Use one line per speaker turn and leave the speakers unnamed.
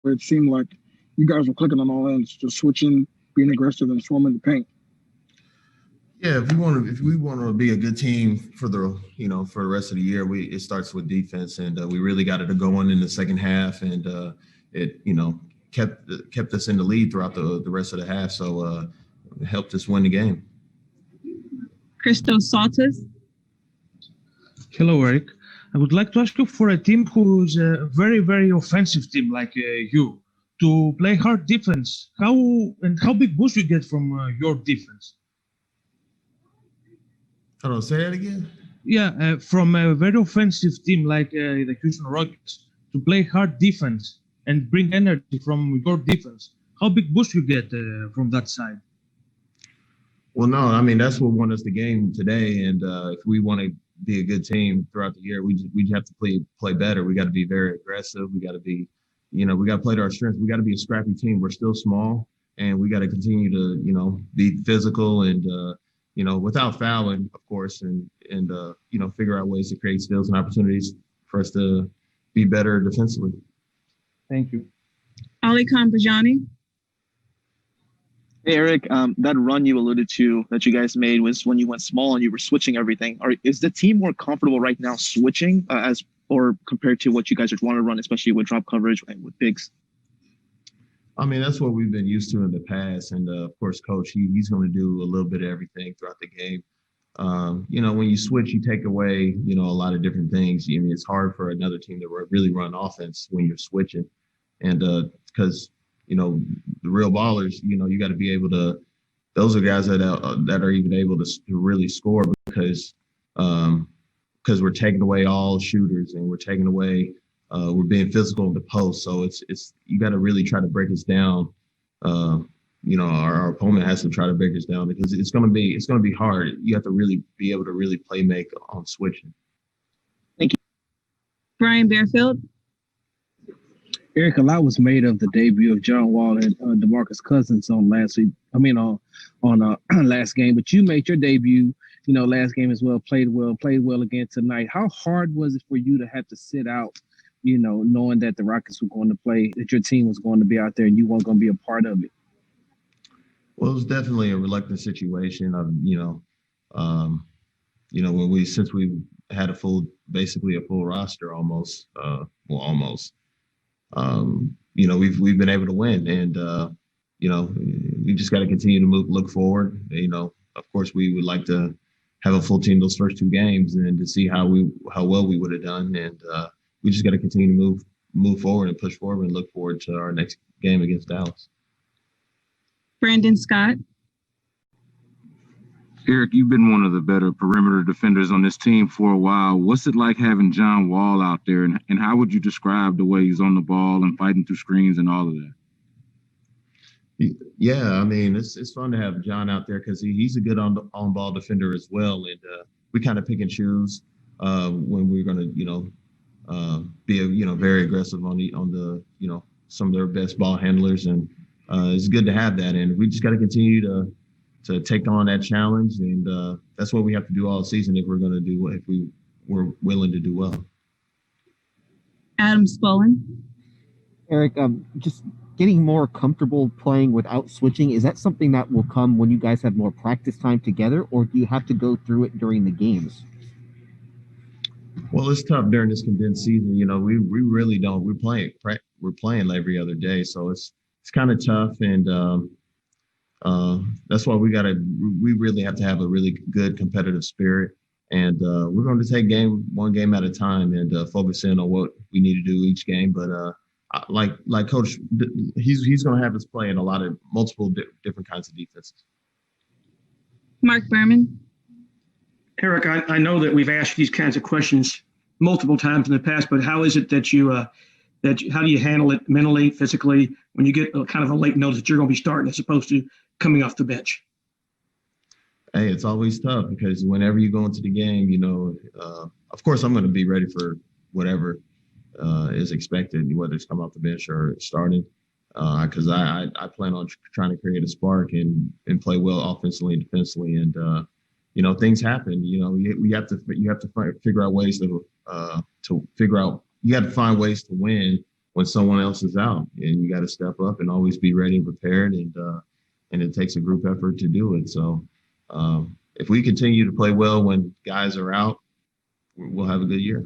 where it seemed like you guys were clicking on all ends, just switching, being aggressive, and swarming the paint.
Yeah, if we want to be a good team for the rest of the year, it starts with defense, and we really got it going in the second half, and it kept us in the lead throughout the rest of the half, so it helped us win the game.
Christos Saltis.
Hello, Eric. I would like to ask you, for a team who's a very, very offensive team like you, to play hard defense, how big boost you get from your defense?
Hold on, say that again?
Yeah, from a very offensive team like the Houston Rockets, to play hard defense and bring energy from your defense, how big boost you get from that side?
Well, no, I mean, that's what won us the game today. And if we want to be a good team throughout the year, we have to play better. We got to be very aggressive. We got to be, we got to play to our strengths. We got to be a scrappy team. We're still small, and we got to continue to, be physical and, without fouling, of course, and figure out ways to create steals and opportunities for us to be better defensively.
Thank you.
Ali Kambajani.
Hey, Eric, that run you alluded to that you guys made was when you went small and you were switching everything. Is the team more comfortable right now switching or compared to what you guys want to run, especially with drop coverage and with bigs?
I mean, that's what we've been used to in the past. And, of course, Coach, he's going to do a little bit of everything throughout the game. When you switch, you take away, a lot of different things. I mean, it's hard for another team to really run offense when you're switching. And because the real ballers, you got to be able to. Those are guys that are even able to really score because we're taking away all shooters and we're taking away. We're being physical in the post, so it's you got to really try to break us down. Our opponent has to try to break us down because it's gonna be hard. You have to really be able to really play make on switching.
Thank you,
Brian Bearfield.
Eric, a lot was made of the debut of John Wall and DeMarcus Cousins on last week. On last game, but you made your debut, last game as well. Played well again tonight. How hard was it for you to have to sit out, knowing that the Rockets were going to play, that your team was going to be out there and you weren't going to be a part of it?
Well, it was definitely a reluctant situation. Since we had basically a full roster almost. We've been able to win, and we just got to continue to look forward. Of course, we would like to have a full team those first two games and to see how well we would have done, and we just got to continue to move forward and push forward and look forward to our next game against Dallas.
Brandon Scott.
Eric, you've been one of the better perimeter defenders on this team for a while. What's it like having John Wall out there, and how would you describe the way he's on the ball and fighting through screens and all of that?
Yeah, I mean, it's fun to have John out there because he's a good on-ball defender as well, and we kind of pick and choose when we're going to, be very aggressive on the some of their best ball handlers, and it's good to have that, and we just got to continue to take on that challenge, and that's what we have to do all season if we're willing to do well.
Adam Spollen.
Eric, just getting more comfortable playing without switching, is that something that will come when you guys have more practice time together, or do you have to go through it during the games?
Well, it's tough during this condensed season. We really don't. We're playing every other day, so it's kind of tough, and that's why we really have to have a really good competitive spirit, and we're going to take one game at a time and focus in on what we need to do each game. But like Coach, he's going to have us play in multiple different kinds of defenses.
Mark Berman.
Eric, I know that we've asked these kinds of questions multiple times in the past, but how is it that how do you handle it mentally, physically, when you get kind of a late notice that you're going to be starting as opposed to coming off the bench?
Hey, it's always tough because whenever you go into the game, of course I'm going to be ready for whatever is expected, whether it's come off the bench or starting, because I plan on trying to create a spark and play well offensively and defensively, and things happen. You have to figure out ways to figure out. You got to find ways to win when someone else is out, and you got to step up and always be ready and prepared. And it takes a group effort to do it. So if we continue to play well when guys are out, we'll have a good year.